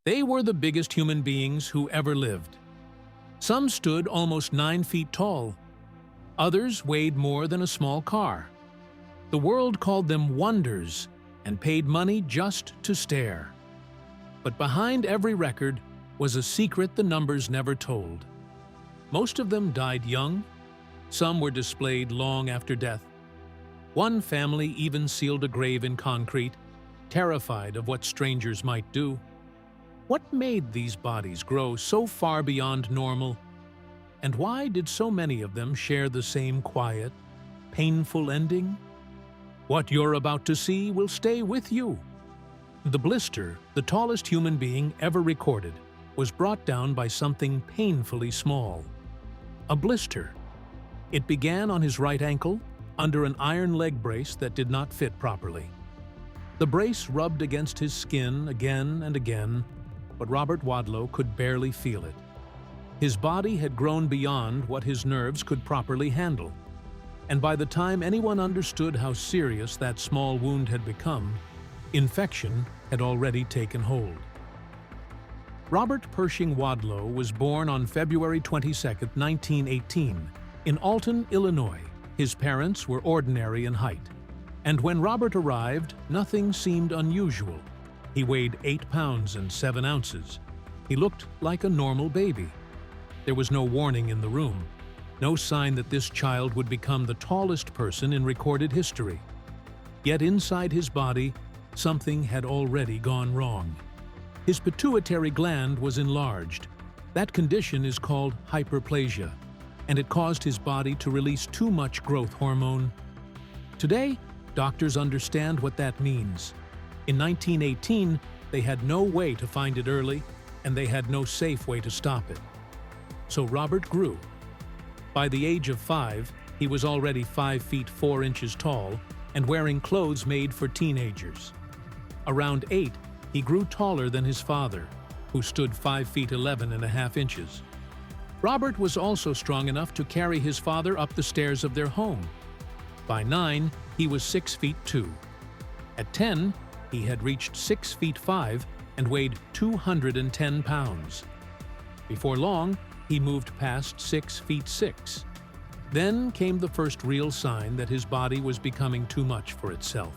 They were the biggest human beings who ever lived. Some stood almost 9 feet tall. Others weighed more than a small car. The world called them wonders and paid money just to stare. But behind every record was a secret the numbers never told. Most of them died young. Some were displayed long after death. One family even sealed a grave in concrete, terrified of what strangers might do. What made these bodies grow so far beyond normal? And why did so many of them share the same quiet, painful ending? What you're about to see will stay with you. The blister, the tallest human being ever recorded, was brought down by something painfully small. A blister. It began on his right ankle, under an iron leg brace that did not fit properly. The brace rubbed against his skin again and again, but Robert Wadlow could barely feel it. His body had grown beyond what his nerves could properly handle, and by the time anyone understood how serious that small wound had become, infection had already taken hold. Robert Pershing Wadlow was born on February 22, 1918, in Alton, Illinois. His parents were ordinary in height, and when Robert arrived, nothing seemed unusual. He weighed 8 pounds and 7 ounces. He looked like a normal baby. There was no warning in the room, no sign that this child would become the tallest person in recorded history. Yet inside his body, something had already gone wrong. His pituitary gland was enlarged. That condition is called hyperplasia, and it caused his body to release too much growth hormone. Today, doctors understand what that means. In 1918, they had no way to find it early, and they had no safe way to stop it. So Robert grew. By the age of 5, he was already 5 feet 4 inches tall and wearing clothes made for teenagers. Around 8, he grew taller than his father, who stood 5 feet 11 and a half inches. Robert was also strong enough to carry his father up the stairs of their home. By 9, he was 6 feet 2. At 10, he had reached 6 feet 5 and weighed 210 pounds. Before long, he moved past 6 feet 6. Then came the first real sign that his body was becoming too much for itself.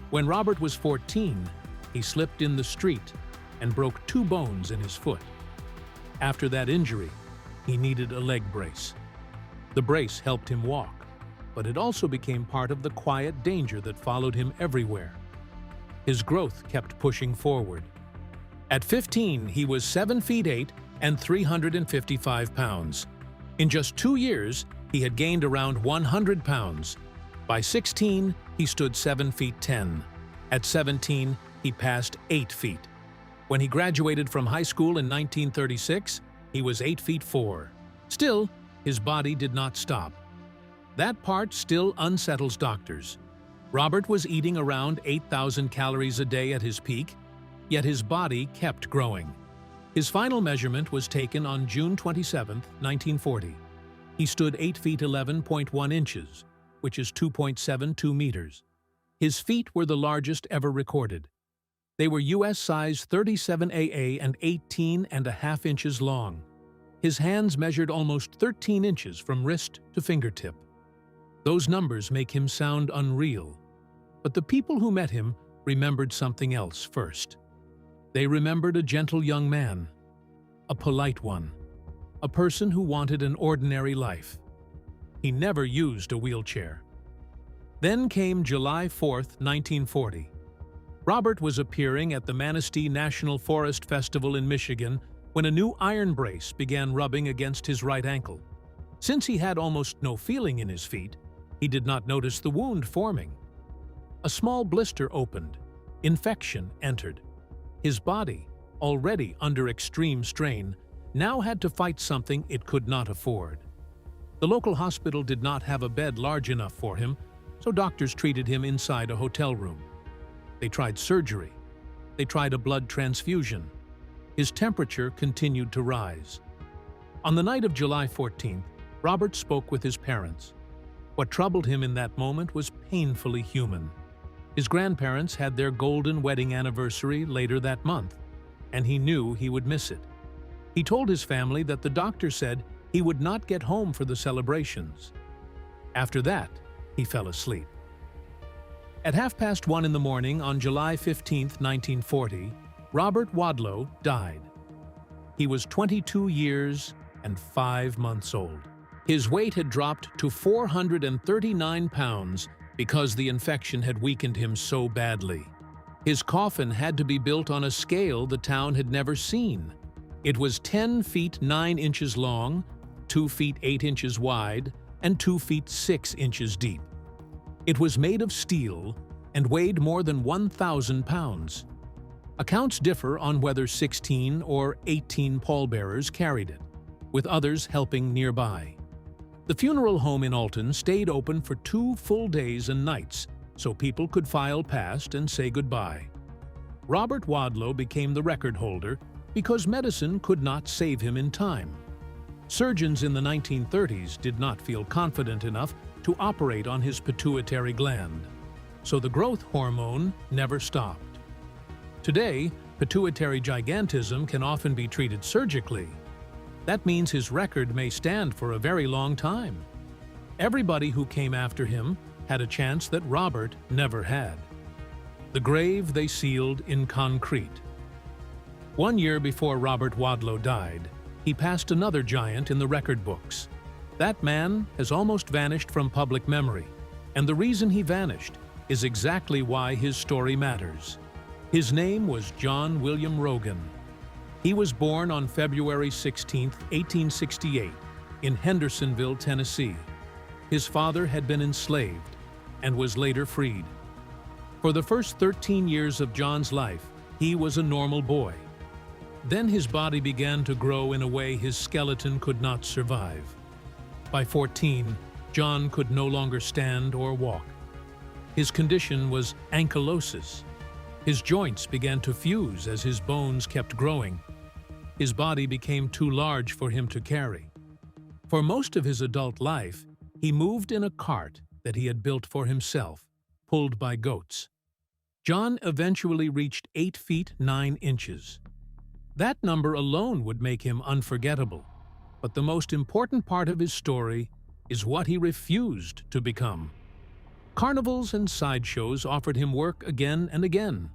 When Robert was 14, he slipped in the street and broke 2 bones in his foot. After that injury, he needed a leg brace. The brace helped him walk, but it also became part of the quiet danger that followed him everywhere. His growth kept pushing forward. At 15, he was 7 feet 8 and 355 pounds. In just 2 years, he had gained around 100 pounds. By 16, he stood 7 feet 10. At 17, he passed 8 feet. When he graduated from high school in 1936, he was 8 feet 4. Still, his body did not stop. That part still unsettles doctors. Robert was eating around 8,000 calories a day at his peak, yet his body kept growing. His final measurement was taken on June 27, 1940. He stood 8 feet 11.1 inches, which is 2.72 meters. His feet were the largest ever recorded. They were US size 37 AA and 18.5 inches long. His hands measured almost 13 inches from wrist to fingertip. Those numbers make him sound unreal. But the people who met him remembered something else first. They remembered a gentle young man, a polite one, a person who wanted an ordinary life. He never used a wheelchair. Then came July 4, 1940. Robert was appearing at the Manistee National Forest Festival in Michigan when a new iron brace began rubbing against his right ankle. Since he had almost no feeling in his feet, he did not notice the wound forming. A small blister opened. Infection entered. His body, already under extreme strain, now had to fight something it could not afford. The local hospital did not have a bed large enough for him, so doctors treated him inside a hotel room. They tried surgery. They tried a blood transfusion. His temperature continued to rise. On the night of July 14th, Robert spoke with his parents. What troubled him in that moment was painfully human. His grandparents had their golden wedding anniversary later that month. and he knew he would miss it. He told his family that the doctor said he would not get home for the celebrations. After that, he fell asleep. At 1:30 in the morning on July 15, 1940, Robert Wadlow died. He was 22 years and 5 months old. His weight had dropped to 439 pounds because the infection had weakened him so badly. His coffin had to be built on a scale the town had never seen. It was 10 feet 9 inches long, 2 feet 8 inches wide, and 2 feet 6 inches deep. It was made of steel and weighed more than 1,000 pounds. Accounts differ on whether 16 or 18 pallbearers carried it, with others helping nearby. The funeral home in Alton stayed open for 2 full days and nights so people could file past and say goodbye. Robert Wadlow became the record holder because medicine could not save him in time. Surgeons in the 1930s did not feel confident enough to operate on his pituitary gland, so the growth hormone never stopped. Today, pituitary gigantism can often be treated surgically. That means his record may stand for a very long time. Everybody who came after him had a chance that Robert never had. The grave they sealed in concrete. 1 year before Robert Wadlow died, he passed another giant in the record books. That man has almost vanished from public memory, and the reason he vanished is exactly why his story matters. His name was John William Rogan. He was born on February 16, 1868, in Hendersonville, Tennessee. His father had been enslaved and was later freed. For the first 13 years of John's life, he was a normal boy. Then his body began to grow in a way his skeleton could not survive. By 14, John could no longer stand or walk. His condition was ankylosis. His joints began to fuse as his bones kept growing. His body became too large for him to carry. For most of his adult life, he moved in a cart that he had built for himself, pulled by goats. John eventually reached 8 feet 9 inches. That number alone would make him unforgettable, but the most important part of his story is what he refused to become. Carnivals and sideshows offered him work again and again.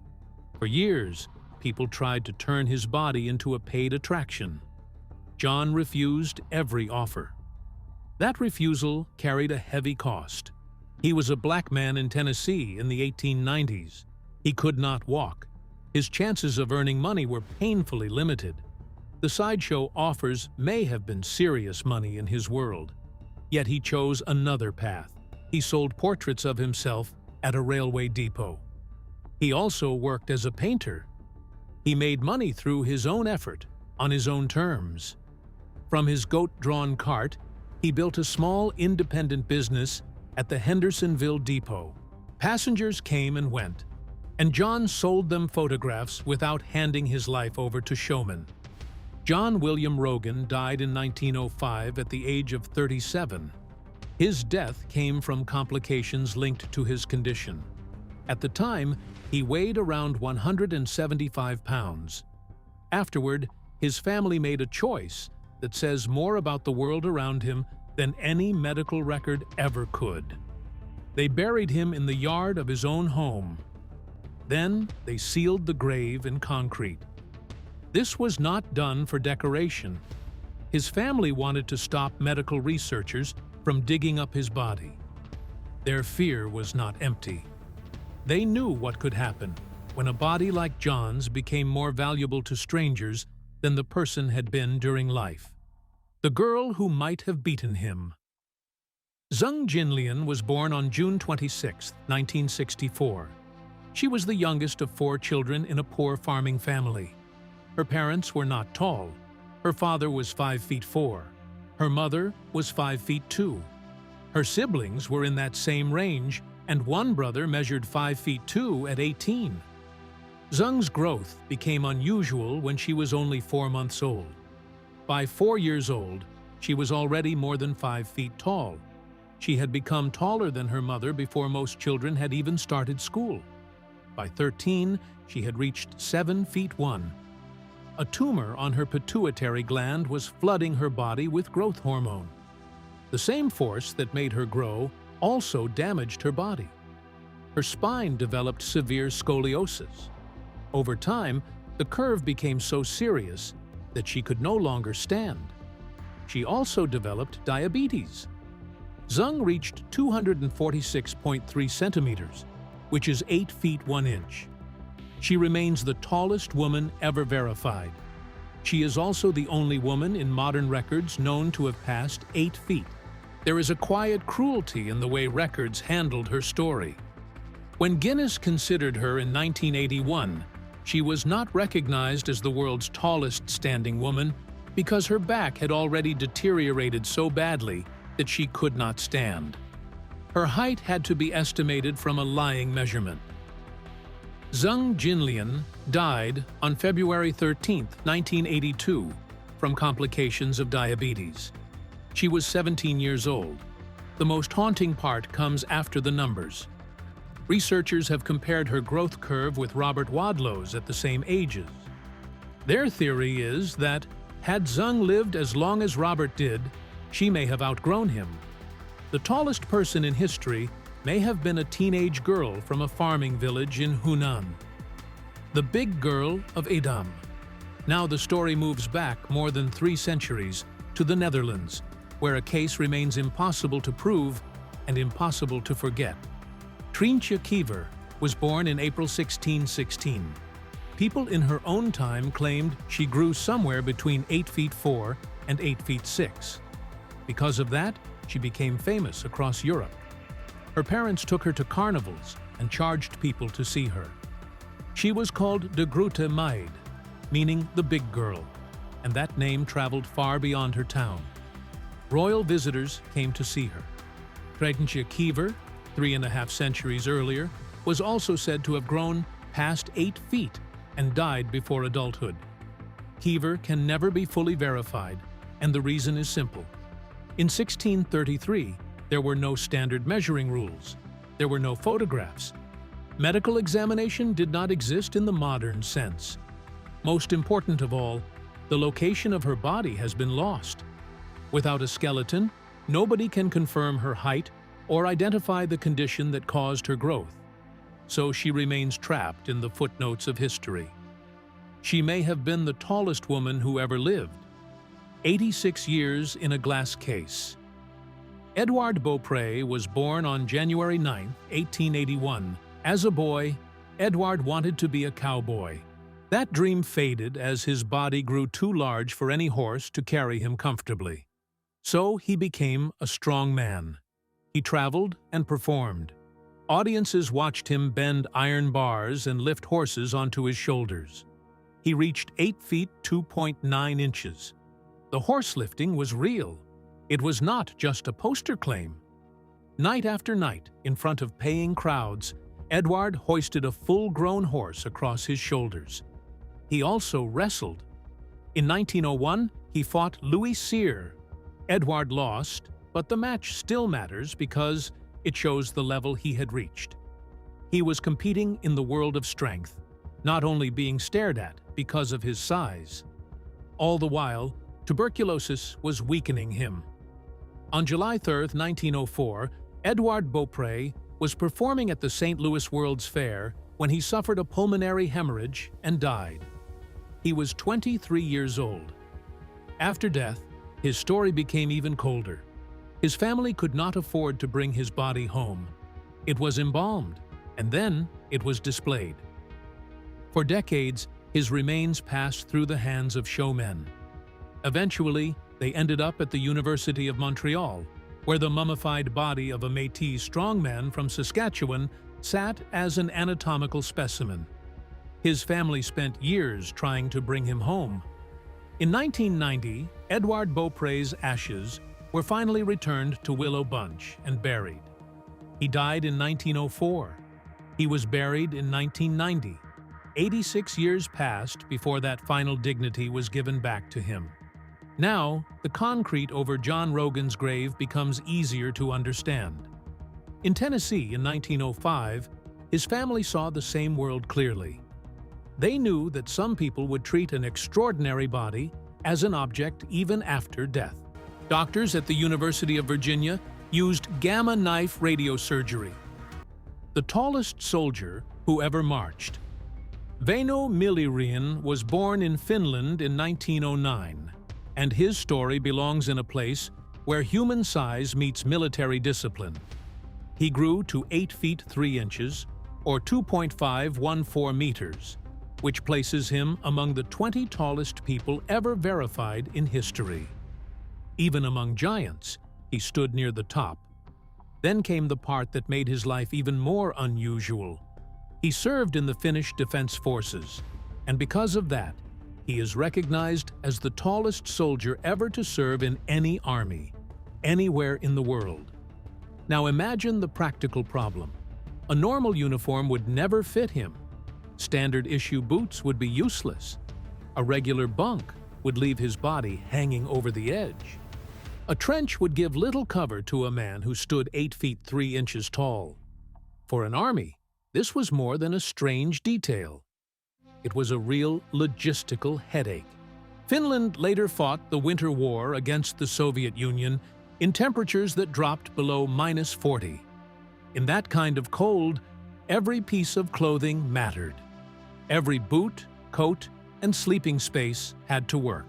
For years, people tried to turn his body into a paid attraction. John refused every offer. That refusal carried a heavy cost. He was a black man in Tennessee in the 1890s. He could not walk. His chances of earning money were painfully limited. The sideshow offers may have been serious money in his world. Yet he chose another path. He sold portraits of himself at a railway depot. He also worked as a painter. He made money through his own effort, on his own terms. From his goat-drawn cart, he built a small independent business at the Hendersonville depot. Passengers came and went, and John sold them photographs without handing his life over to showmen. John William Rogan died in 1905 at the age of 37. His death came from complications linked to his condition. At the time, he weighed around 175 pounds. Afterward, his family made a choice that says more about the world around him than any medical record ever could. They buried him in the yard of his own home. Then they sealed the grave in concrete. This was not done for decoration. His family wanted to stop medical researchers from digging up his body. Their fear was not empty. They knew what could happen when a body like John's became more valuable to strangers than the person had been during life. The girl who might have beaten him. Zong Jinlian was born on June 26, 1964. She was the youngest of 4 children in a poor farming family. Her parents were not tall. Her father was 5 feet 4. Her mother was 5 feet 2. Her siblings were in that same range, and one brother measured 5 feet 2 at 18. Zong's growth became unusual when she was only 4 months old. By 4 years old, she was already more than 5 feet tall. She had become taller than her mother before most children had even started school. By 13, she had reached 7 feet 1. A tumor on her pituitary gland was flooding her body with growth hormone. The same force that made her grow also damaged her body. Her spine developed severe scoliosis. Over time, the curve became so serious that she could no longer stand. She also developed diabetes. Zong reached 246.3 centimeters, which is 8 feet 1 inch. She remains the tallest woman ever verified. She is also the only woman in modern records known to have passed 8 feet. There is a quiet cruelty in the way records handled her story. When Guinness considered her in 1981, she was not recognized as the world's tallest standing woman because her back had already deteriorated so badly that she could not stand. Her height had to be estimated from a lying measurement. Zong Jinlian died on February 13, 1982, from complications of diabetes. She was 17 years old. The most haunting part comes after the numbers. Researchers have compared her growth curve with Robert Wadlow's at the same ages. Their theory is that, had Zong lived as long as Robert did, she may have outgrown him. The tallest person in history may have been a teenage girl from a farming village in Hunan. The Big Girl of Edam. Now the story moves back more than 3 centuries to the Netherlands, where a case remains impossible to prove and impossible to forget. Treintje Kiever was born in April 1616. People in her own time claimed she grew somewhere between 8 feet 4 and 8 feet 6. Because of that, she became famous across Europe. Her parents took her to carnivals and charged people to see her. She was called de Grote Meid, meaning the big girl, and that name traveled far beyond her town. Royal visitors came to see her. Treintje Kiever, 3.5 centuries earlier, was also said to have grown past 8 feet and died before adulthood. Kiever can never be fully verified, and the reason is simple. In 1633, there were no standard measuring rules. There were no photographs. Medical examination did not exist in the modern sense. Most important of all, the location of her body has been lost. Without a skeleton, nobody can confirm her height or identify the condition that caused her growth. So she remains trapped in the footnotes of history. She may have been the tallest woman who ever lived. 86 years in a glass case. Edward Beaupre was born on January 9, 1881. As a boy, Edward wanted to be a cowboy. That dream faded as his body grew too large for any horse to carry him comfortably. So he became a strong man. He traveled and performed. Audiences watched him bend iron bars and lift horses onto his shoulders. He reached 8 feet 2.9 inches. The horse lifting was real. It was not just a poster claim. Night after night, in front of paying crowds, Edward hoisted a full-grown horse across his shoulders. He also wrestled. In 1901, he fought Louis Cyr. Edward lost, but the match still matters because it shows the level he had reached. He was competing in the world of strength, not only being stared at because of his size. All the while, tuberculosis was weakening him. On July 3, 1904, Edward Beaupre was performing at the St. Louis World's Fair when he suffered a pulmonary hemorrhage and died. He was 23 years old. After death, his story became even colder. His family could not afford to bring his body home. It was embalmed, and then it was displayed. For decades, his remains passed through the hands of showmen. Eventually, they ended up at the University of Montreal, where the mummified body of a Métis strongman from Saskatchewan sat as an anatomical specimen. His family spent years trying to bring him home. In 1990, Edward Beaupre's ashes were finally returned to Willow Bunch and buried. He died in 1904. He was buried in 1990. 86 years passed before that final dignity was given back to him. Now, the concrete over John Rogan's grave becomes easier to understand. In Tennessee in 1905, his family saw the same world clearly. They knew that some people would treat an extraordinary body as an object even after death. Doctors at the University of Virginia used gamma knife radiosurgery. The tallest soldier who ever marched. Vaino Myllyrinne was born in Finland in 1909, and his story belongs in a place where human size meets military discipline. He grew to 8 feet 3 inches, or 2.514 meters, which places him among the 20 tallest people ever verified in history. Even among giants, he stood near the top. Then came the part that made his life even more unusual. He served in the Finnish Defense Forces, and because of that, he is recognized as the tallest soldier ever to serve in any army, anywhere in the world. Now imagine the practical problem. A normal uniform would never fit him. Standard issue boots would be useless. A regular bunk would leave his body hanging over the edge. A trench would give little cover to a man who stood 8 feet 3 inches tall. For an army, this was more than a strange detail. It was a real logistical headache. Finland later fought the Winter War against the Soviet Union in temperatures that dropped below -40. In that kind of cold, every piece of clothing mattered. Every boot, coat, and sleeping space had to work.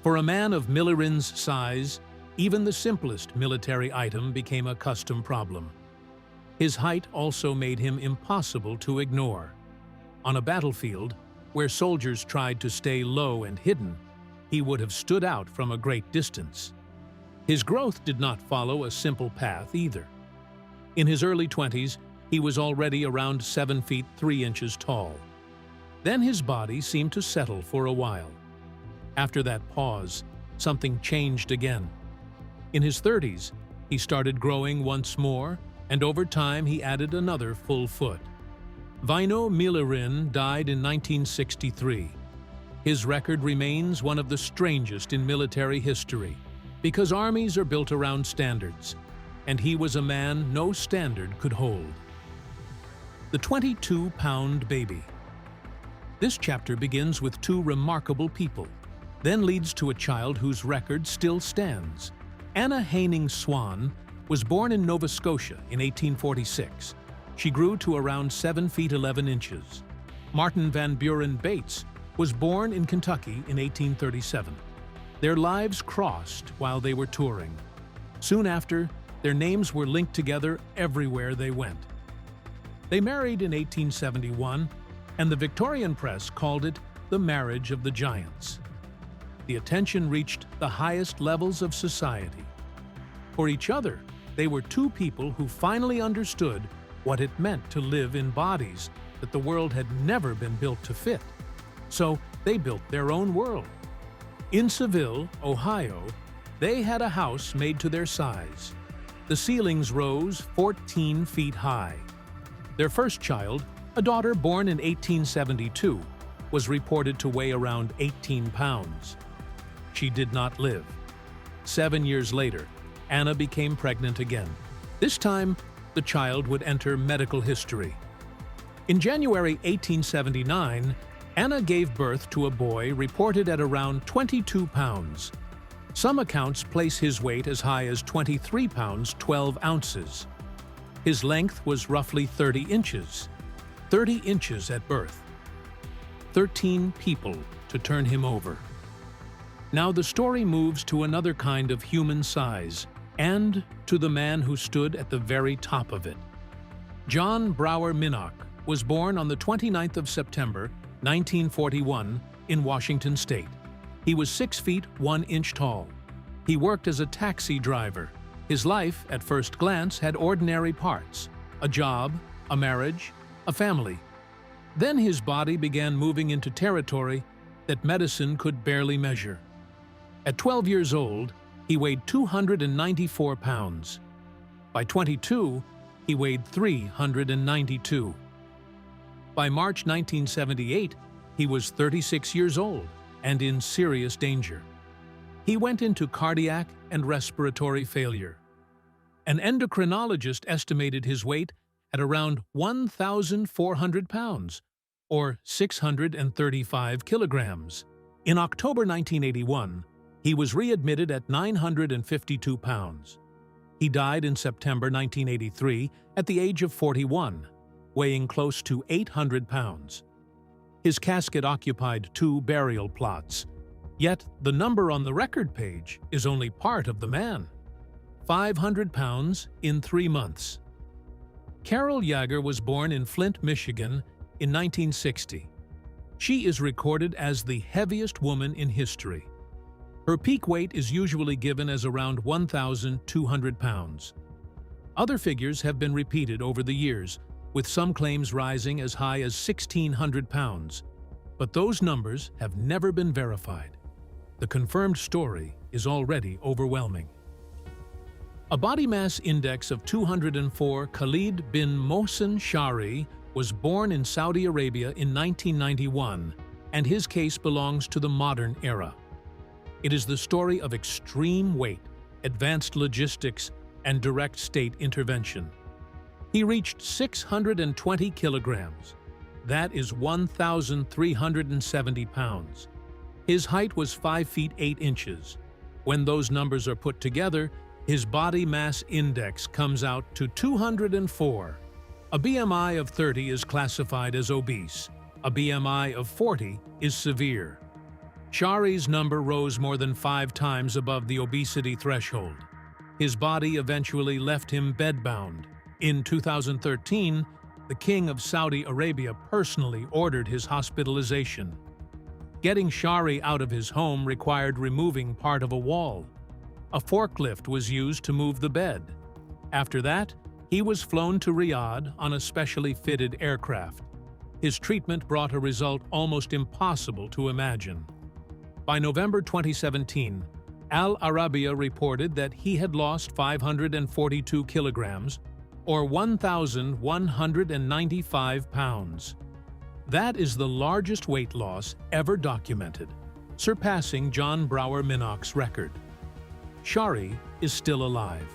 For a man of Myllyrinne's size, even the simplest military item became a custom problem. His height also made him impossible to ignore. On a battlefield, where soldiers tried to stay low and hidden, he would have stood out from a great distance. His growth did not follow a simple path either. In his early 20s, he was already around 7 feet 3 inches tall. Then his body seemed to settle for a while. After that pause, something changed again. In his 30s, he started growing once more, and over time he added another full foot. Vaino Myllyrinne died in 1963. His record remains one of the strangest in military history, because armies are built around standards, and he was a man no standard could hold. The 22-pound baby. This chapter begins with 2 remarkable people, then leads to a child whose record still stands. Anna Haining-Swan was born in Nova Scotia in 1846. She grew to around 7 feet 11 inches. Martin Van Buren Bates was born in Kentucky in 1837. Their lives crossed while they were touring. Soon after, their names were linked together everywhere they went. They married in 1871, and the Victorian press called it the marriage of the giants. The attention reached the highest levels of society. For each other, they were 2 people who finally understood what it meant to live in bodies that the world had never been built to fit. So they built their own world. In Seville, Ohio, they had a house made to their size. The ceilings rose 14 feet high. Their first child, a daughter born in 1872, was reported to weigh around 18 pounds. She did not live. 7 years later, Anna became pregnant again. This time, the child would enter medical history. In January 1879, Anna gave birth to a boy reported at around 22 pounds. Some accounts place his weight as high as 23 pounds 12 ounces. His length was roughly 30 inches. 30 inches at birth. 13 people to turn him over. Now the story moves to another kind of human size, and to the man who stood at the very top of it. John Brower Minnock was born on the 29th of September, 1941, in Washington State. He was 6 feet 1 inch tall. He worked as a taxi driver. His life, at first glance, had ordinary parts: a job, a marriage, a family. Then his body began moving into territory that medicine could barely measure. At 12 years old, he weighed 294 pounds. By 22, he weighed 392. By March 1978, he was 36 years old and in serious danger. He went into cardiac and respiratory failure. An endocrinologist estimated his weight at around 1,400 pounds, or 635 kilograms. In October 1981, he was readmitted at 952 pounds. He died in September 1983 at the age of 41, weighing close to 800 pounds. His casket occupied 2 burial plots, yet the number on the record page is only part of the man. 500 pounds in 3 months. Carol Yager was born in Flint, Michigan in 1960. She is recorded as the heaviest woman in history. Her peak weight is usually given as around 1,200 pounds. Other figures have been repeated over the years, with some claims rising as high as 1,600 pounds, but those numbers have never been verified. The confirmed story is already overwhelming. A body mass index of 204, Khalid bin Mohsen Shari was born in Saudi Arabia in 1991, and his case belongs to the modern era. It is the story of extreme weight, advanced logistics, and direct state intervention. He reached 620 kilograms. That is 1,370 pounds. His height was 5 feet 8 inches. When those numbers are put together, his body mass index comes out to 204. A BMI of 30 is classified as obese. A BMI of 40 is severe. Shari's number rose more than 5 times above the obesity threshold. His body eventually left him bedbound. In 2013, the King of Saudi Arabia personally ordered his hospitalization. Getting Shari out of his home required removing part of a wall. A forklift was used to move the bed. After that, he was flown to Riyadh on a specially fitted aircraft. His treatment brought a result almost impossible to imagine. By November 2017, Al Arabiya reported that he had lost 542 kilograms, or 1,195 pounds. That is the largest weight loss ever documented, surpassing John Brower Minnock's record. Shari is still alive.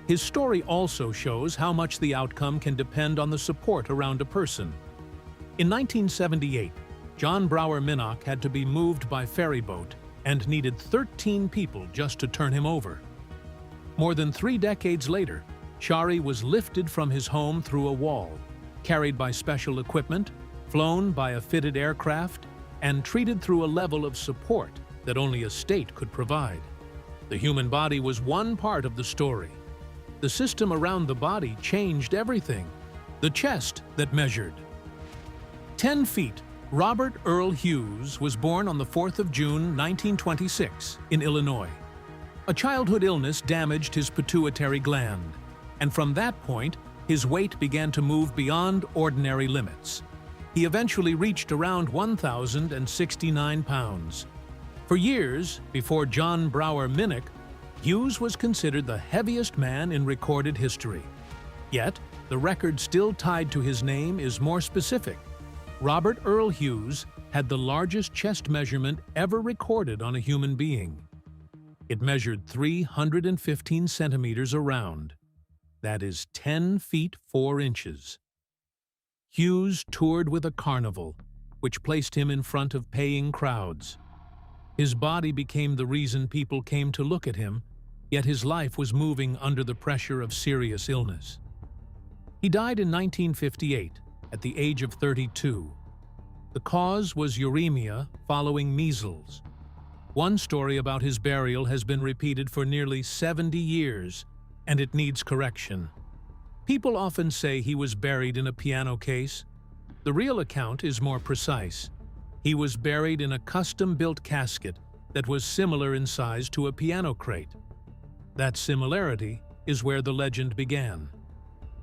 His story also shows how much the outcome can depend on the support around a person. In 1978, John Brower Minnock had to be moved by ferry boat and needed 13 people just to turn him over. More than 3 decades later, Shari was lifted from his home through a wall, carried by special equipment, flown by a fitted aircraft, and treated through a level of support that only a state could provide. The human body was one part of the story. The system around the body changed everything. The chest that measured. 10 feet, Robert Earl Hughes was born on the 4th of June, 1926, in Illinois. A childhood illness damaged his pituitary gland, and from that point, his weight began to move beyond ordinary limits. He eventually reached around 1,069 pounds. For years, before John Brower Minnock, Hughes was considered the heaviest man in recorded history. Yet, the record still tied to his name is more specific. Robert Earl Hughes had the largest chest measurement ever recorded on a human being. It measured 315 centimeters around. That is 10 feet 4 inches. Hughes toured with a carnival, which placed him in front of paying crowds. His body became the reason people came to look at him, yet his life was moving under the pressure of serious illness. He died in 1958, at the age of 32. The cause was uremia following measles. One story about his burial has been repeated for nearly 70 years, and it needs correction. People often say he was buried in a piano case. The real account is more precise. He was buried in a custom-built casket that was similar in size to a piano crate. That similarity is where the legend began.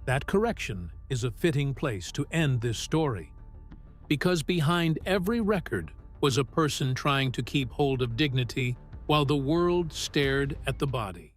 That correction is a fitting place to end this story, because behind every record was a person trying to keep hold of dignity while the world stared at the body.